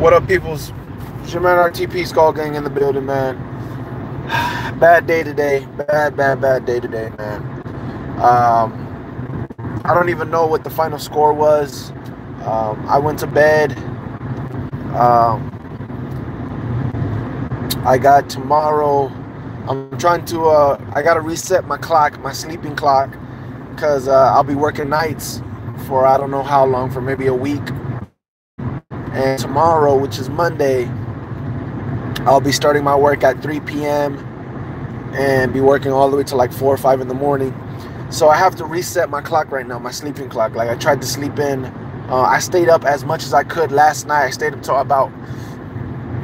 What up, peoples? It's your man RTP Skull Gang in the building, man. Bad day today. Bad day today, man. I don't even know what the final score was. I went to bed. Um, I got tomorrow. I'm trying to. I gotta reset my clock, my sleeping clock, because I'll be working nights for I don't know how long, for maybe a week. And tomorrow, which is Monday, I'll be starting my work at 3 p.m. and be working all the way to like 4 or 5 in the morning. So I have to reset my clock right now, my sleeping clock. Like I tried to sleep in. I stayed up as much as I could last night. I stayed up till about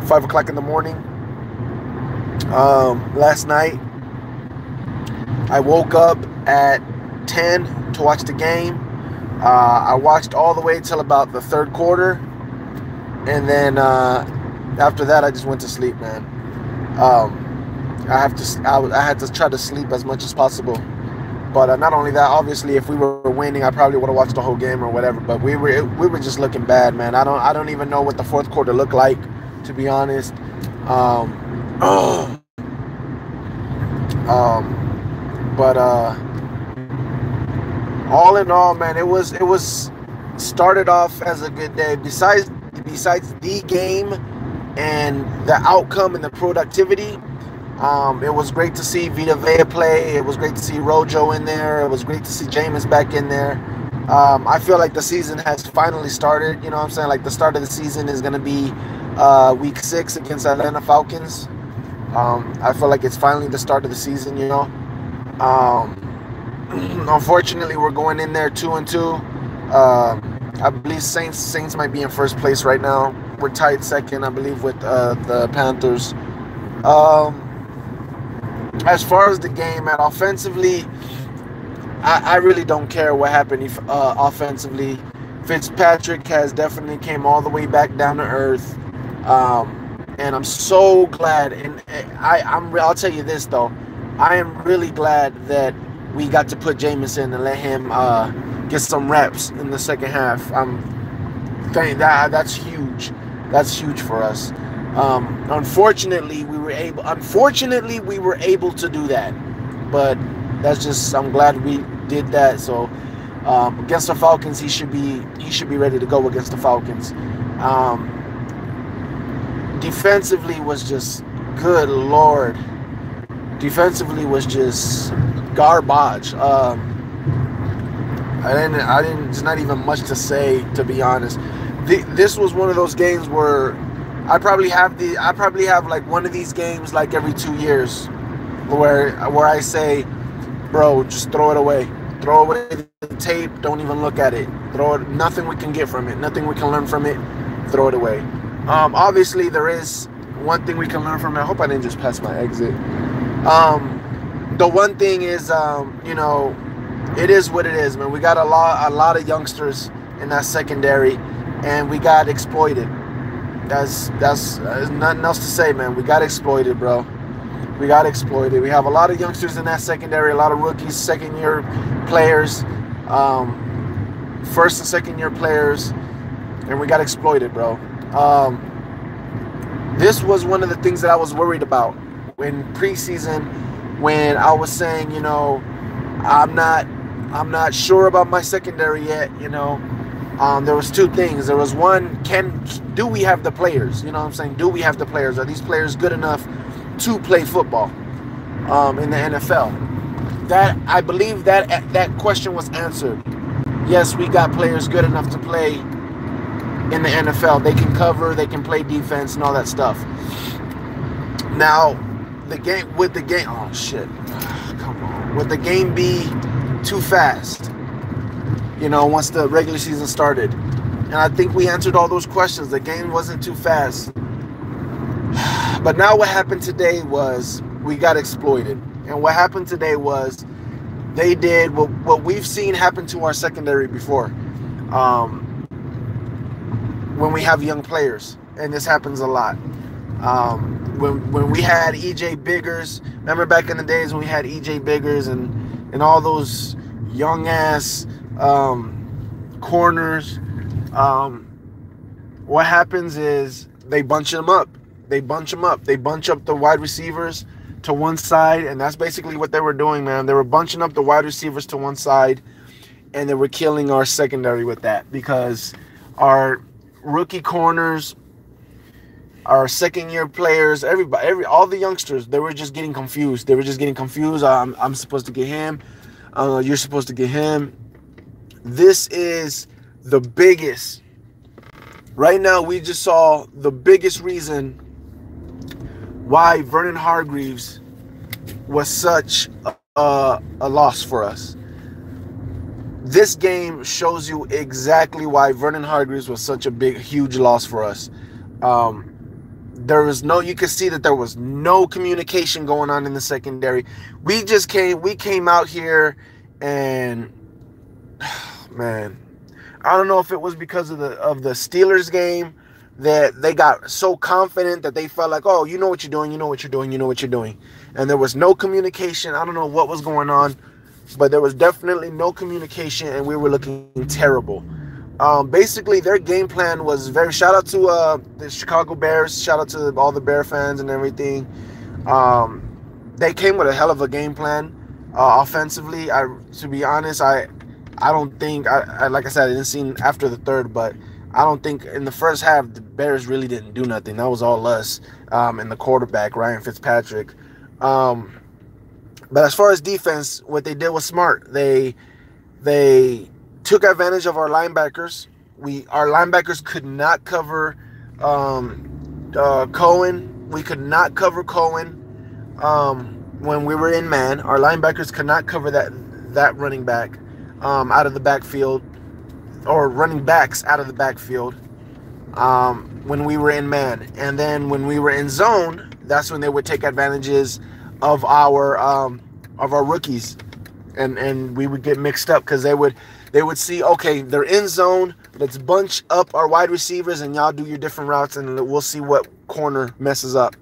5 o'clock in the morning. Last night, I woke up at 10 to watch the game. I watched all the way till about the third quarter. And then after that, I just went to sleep, man. I had to try to sleep as much as possible. But not only that, obviously, if we were winning, I probably would have watched the whole game or whatever. But we were just looking bad, man. I don't even know what the fourth quarter looked like, to be honest. But all in all, man, it was started off as a good day. Besides the game and the outcome and the productivity, it was great to see Vita Vea play. It was great to see Rojo in there. It was great to see Jameis back in there. I feel like the season has finally started. You know what I'm saying? Like the start of the season is going to be week 6 against Atlanta Falcons. I feel like it's finally the start of the season, you know. Unfortunately, we're going in there 2-2. I believe Saints might be in first place right now. We're tied second, I believe, with the Panthers. As far as the game, man, offensively, I really don't care what happened offensively. Fitzpatrick has definitely came all the way back down to earth. And I'm so glad. And I'll tell you this, though. I am really glad that we got to put Jameis in and let him get some reps in the second half. That's huge. That's huge for us. Unfortunately, we were able to do that. But that's just, I'm glad we did that. So against the Falcons, he should be ready to go against the Falcons. Defensively was just, good Lord. Defensively was just garbage. There's not even much to say, to be honest. This was one of those games where I probably have like one of these games like every 2 years where I say, bro, just throw it away. Throw away the tape. Don't even look at it. Throw it. Nothing we can get from it. Nothing we can learn from it. Throw it away. Obviously, there is one thing we can learn from it. I hope I didn't just pass my exit. The one thing is, you know, it is what it is, man. We got a lot of youngsters in that secondary, and we got exploited. That's nothing else to say, man. We got exploited, bro. We got exploited. We have a lot of youngsters in that secondary, a lot of rookies, second-year players, first and second-year players, and we got exploited, bro. This was one of the things that I was worried about in preseason, when I was saying, you know, I'm not sure about my secondary yet, you know. There was two things. There was one, do we have the players? You know what I'm saying? Do we have the players? Are these players good enough to play football in the NFL? That, I believe that question was answered. Yes, we got players good enough to play in the NFL. They can cover, they can play defense and all that stuff. Now, with the game, oh shit, come on. Would the game be too fast, you know, once the regular season started? And I think we answered all those questions. The game wasn't too fast. But now what happened today was we got exploited. And what happened today was they did what we've seen happen to our secondary before. When we have young players, and this happens a lot. When we had E.J. Biggers, remember back in the days when we had E.J. Biggers and all those young ass corners, what happens is they bunch them up. They bunch them up. They bunch up the wide receivers to one side, and that's basically what they were doing, man. They were bunching up the wide receivers to one side, and they were killing our secondary with that because our rookie corners, our second-year players, all the youngsters, they were just getting confused. They were just getting confused. I'm supposed to get him. You're supposed to get him. This is the biggest. Right now, we just saw the biggest reason why Vernon Hargreaves was such a loss for us. This game shows you exactly why Vernon Hargreaves was such a huge loss for us. You can see that there was no communication going on in the secondary. We came out here and, man, I don't know if it was because of the Steelers game that they got so confident that they felt like, oh, you know what you're doing, you know what you're doing, you know what you're doing. And there was no communication. I don't know what was going on, but there was definitely no communication, and we were looking terrible. Basically, their game plan was shout out to the Chicago Bears, shout out to all the Bear fans and everything. They came with a hell of a game plan offensively. To be honest, I don't think, like I said, I didn't see after the third, but I don't think in the first half the Bears really didn't do nothing. That was all us and the quarterback, Ryan Fitzpatrick. But as far as defense, what they did was smart. They took advantage of our linebackers. Our linebackers could not cover Cohen. We could not cover Cohen when we were in man. Our linebackers could not cover that running back out of the backfield, or running backs out of the backfield when we were in man. And then when we were in zone, that's when they would take advantages of our rookies, and we would get mixed up because they would see, okay, they're in zone, let's bunch up our wide receivers and y'all do your different routes and we'll see what corner messes up.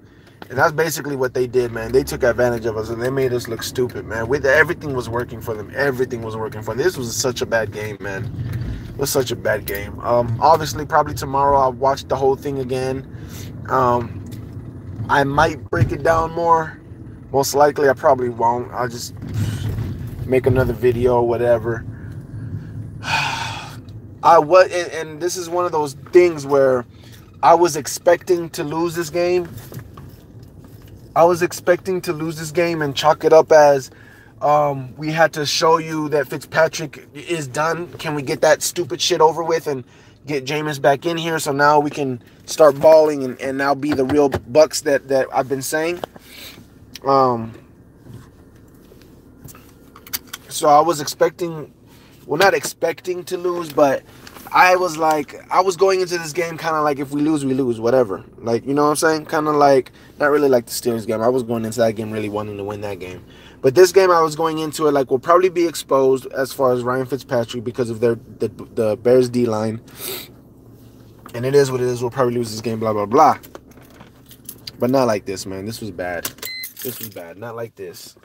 And that's basically what they did, man. They took advantage of us and they made us look stupid, man. Everything was working for them. Everything was working for them. This was such a bad game, man. It was such a bad game. Obviously, probably tomorrow I'll watch the whole thing again. I might break it down more. Most likely, I probably won't. I'll just make another video or whatever. And this is one of those things where I was expecting to lose this game. I was expecting to lose this game and chalk it up as we had to show you that Fitzpatrick is done. Can we get that stupid shit over with and get Jameis back in here so now we can start balling and now be the real Bucks that I've been saying. So I was expecting, well, not expecting to lose, but I was going into this game kind of like, if we lose, we lose, whatever. Like, you know what I'm saying? Kind of like, not really like the Steelers game. I was going into that game really wanting to win that game. But this game, I was going into it like, we'll probably be exposed as far as Ryan Fitzpatrick because of the Bears D-line. And it is what it is. We'll probably lose this game, blah, blah, blah. But not like this, man. This was bad. This was bad. Not like this.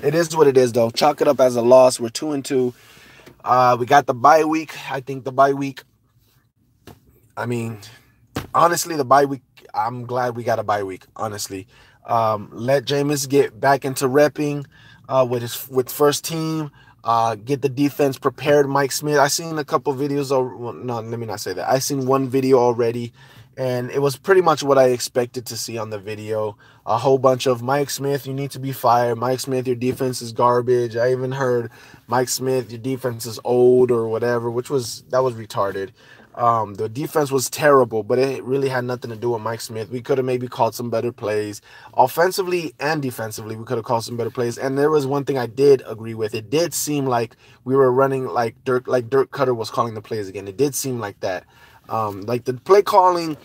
It is what it is, though. Chalk it up as a loss. We're 2-2. We got the bye week. I think the bye week, I mean, honestly, the bye week, I'm glad we got a bye week, honestly. Let Jameis get back into repping with first team. Get the defense prepared. Mike Smith, I seen a couple videos. Well, no, let me not say that. I seen one video already, and it was pretty much what I expected to see on the video. A whole bunch of Mike Smith, you need to be fired. Mike Smith, your defense is garbage. I even heard Mike Smith, your defense is old or whatever, that was retarded. The defense was terrible, but it really had nothing to do with Mike Smith. We could have maybe called some better plays. Offensively and defensively, we could have called some better plays. And there was one thing I did agree with. It did seem like we were running like Dirk Cutter was calling the plays again. It did seem like that. Like the play calling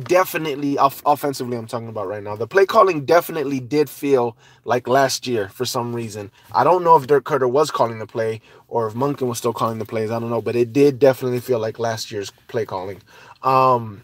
definitely, offensively I'm talking about right now, the play calling definitely did feel like last year for some reason. I don't know if Dirk Cutter was calling the play or if Monken was still calling the plays. I don't know, but it did definitely feel like last year's play calling. What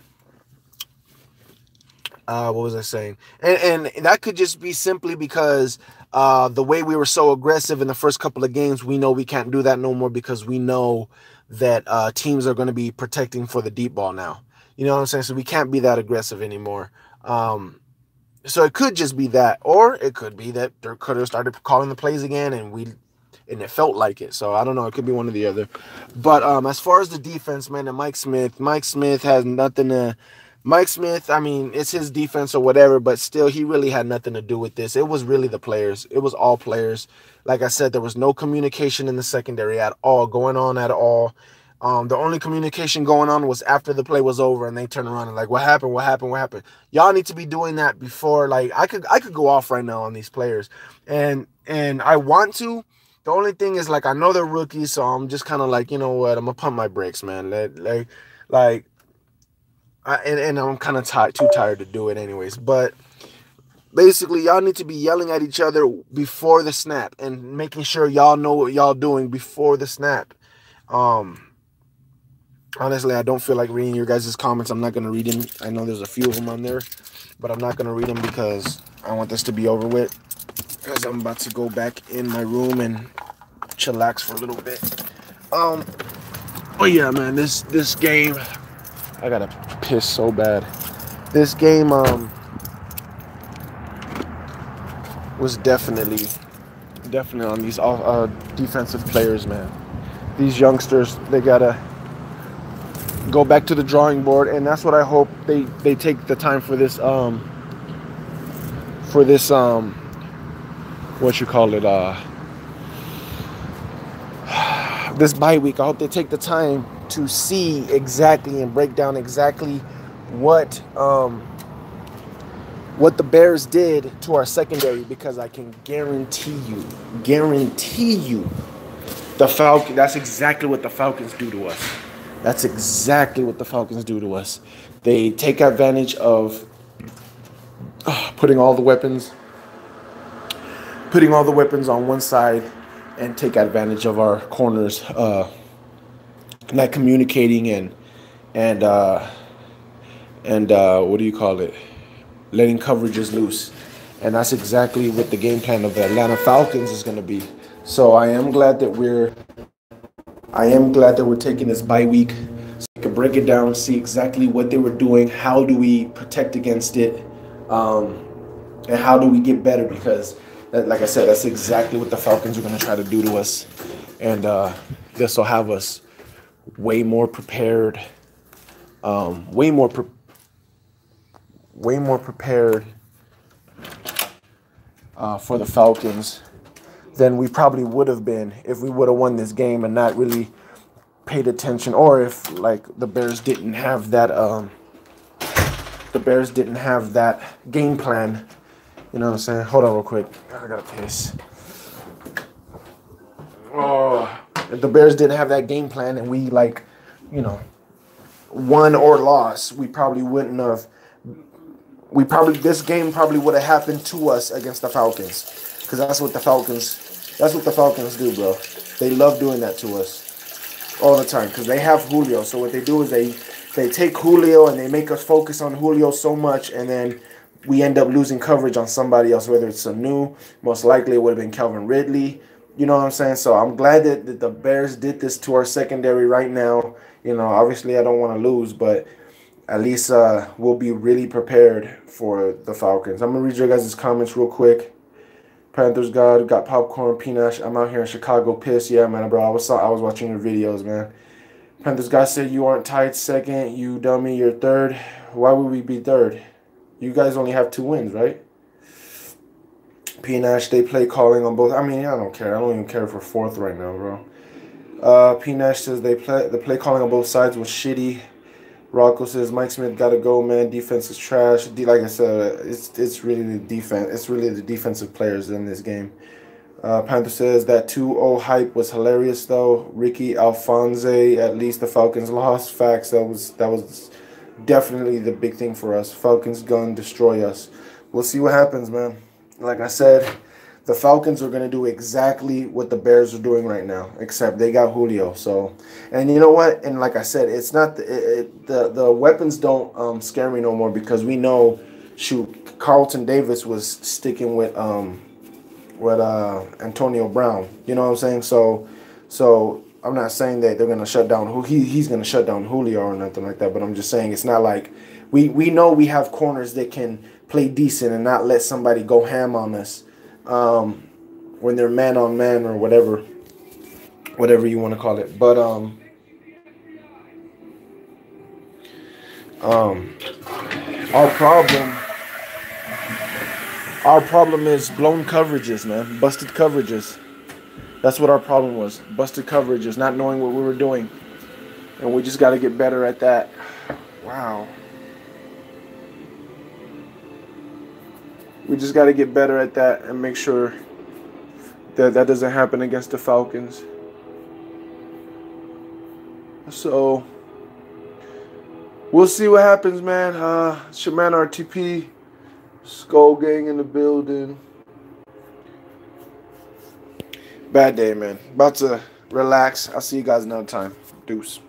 was I saying? And that could just be simply because the way we were so aggressive in the first couple of games, we know we can't do that no more because we know that teams are going to be protecting for the deep ball now. You know what I'm saying? So we can't be that aggressive anymore. So it could just be that, or it could be that Dirk could have started calling the plays again, and it felt like it. So I don't know. It could be one or the other. But as far as the defense, man, and Mike Smith has nothing to. Mike Smith, I mean, it's his defense or whatever, but still, he really had nothing to do with this. It was really the players. It was all players. Like I said, there was no communication in the secondary at all, going on at all. The only communication going on was after the play was over and they turned around and like, what happened? What happened? What happened? Y'all need to be doing that before. Like, I could go off right now on these players, and I want to. The only thing is, like, I know they're rookies, so I'm just kind of like, you know what? I'm gonna pump my brakes, man. And I'm kind of too tired to do it anyways. But basically, y'all need to be yelling at each other before the snap and making sure y'all know what y'all doing before the snap. Honestly, I don't feel like reading your guys' comments. I'm not going to read them. I know there's a few of them on there, but I'm not going to read them because I want this to be over with. Because I'm about to go back in my room and chillax for a little bit. Oh yeah, man, this game, I gotta piss so bad. This game was definitely on these defensive players, man. These youngsters, they gotta go back to the drawing board, and that's what I hope they take the time for this what you call it, this bye week. I hope they take the time to see exactly and break down exactly what the Bears did to our secondary, because I can guarantee you, the Falcons, that's exactly what the Falcons do to us. That's exactly what the Falcons do to us. They take advantage of putting all the weapons on one side and take advantage of our corners not communicating and what do you call it? Letting coverages loose. And that's exactly what the game plan of the Atlanta Falcons is going to be. So I am glad that we're taking this bye week so we can break it down, see exactly what they were doing, how do we protect against it, and how do we get better, because like I said, that's exactly what the Falcons are going to try to do to us. And this will have us way more prepared, way more prepared for the Falcons than we probably would have been if we would have won this game and not really paid attention, or if like the Bears didn't have that game plan. You know what I'm saying? Hold on real quick. I gotta piss. Oh, if the Bears didn't have that game plan and we, like, you know, won or lost, we probably wouldn't have. This game probably would have happened to us against the Falcons, because that's what the Falcons do, bro. They love doing that to us all the time because they have Julio. So what they do is they take Julio and they make us focus on Julio so much, and then we end up losing coverage on somebody else, whether it's Sanu. Most likely it would have been Calvin Ridley. You know what I'm saying? So I'm glad that the Bears did this to our secondary right now. You know, obviously I don't want to lose, but at least we'll be really prepared for the Falcons. I'm going to read your guys' comments real quick. Panthers God, got popcorn, peanut. I'm out here in Chicago pissed. Yeah, man, bro. I was watching your videos, man. Panthers God said you aren't tied second. You dummy, you're third. Why would we be third? You guys only have 2 wins, right? P. Nash, they play calling on both. I mean, I don't care. I don't even care for 4th right now, bro. P. Nash says the play calling on both sides was shitty. Rocco says Mike Smith gotta go, man. Defense is trash. Like I said, it's really the defense. It's really the defensive players in this game. Panther says that 2-0 hype was hilarious though. Ricky Alfonse, at least the Falcons lost. Facts. That was definitely the big thing for us. Falcons gonna destroy us. We'll see what happens, man. Like I said, the Falcons are going to do exactly what the Bears are doing right now, except they got Julio. So, and you know what? And like I said, it's not the weapons don't scare me no more, because we know, shoot, Carlton Davis was sticking with Antonio Brown. You know what I'm saying? So I'm not saying that they're gonna shut down he's gonna shut down Julio or nothing like that. But I'm just saying it's not like we know we have corners that can play decent and not let somebody go ham on us when they're man on man or whatever you want to call it. But our problem is blown coverages, man. Busted coverages. That's what our problem was. Busted coverages, not knowing what we were doing. And we just got to get better at that. Wow. We just got to get better at that and make sure that that doesn't happen against the Falcons. So we'll see what happens, man. It's your man RTP. Skull Gang in the building. Bad day, man. About to relax. I'll see you guys another time. Deuce.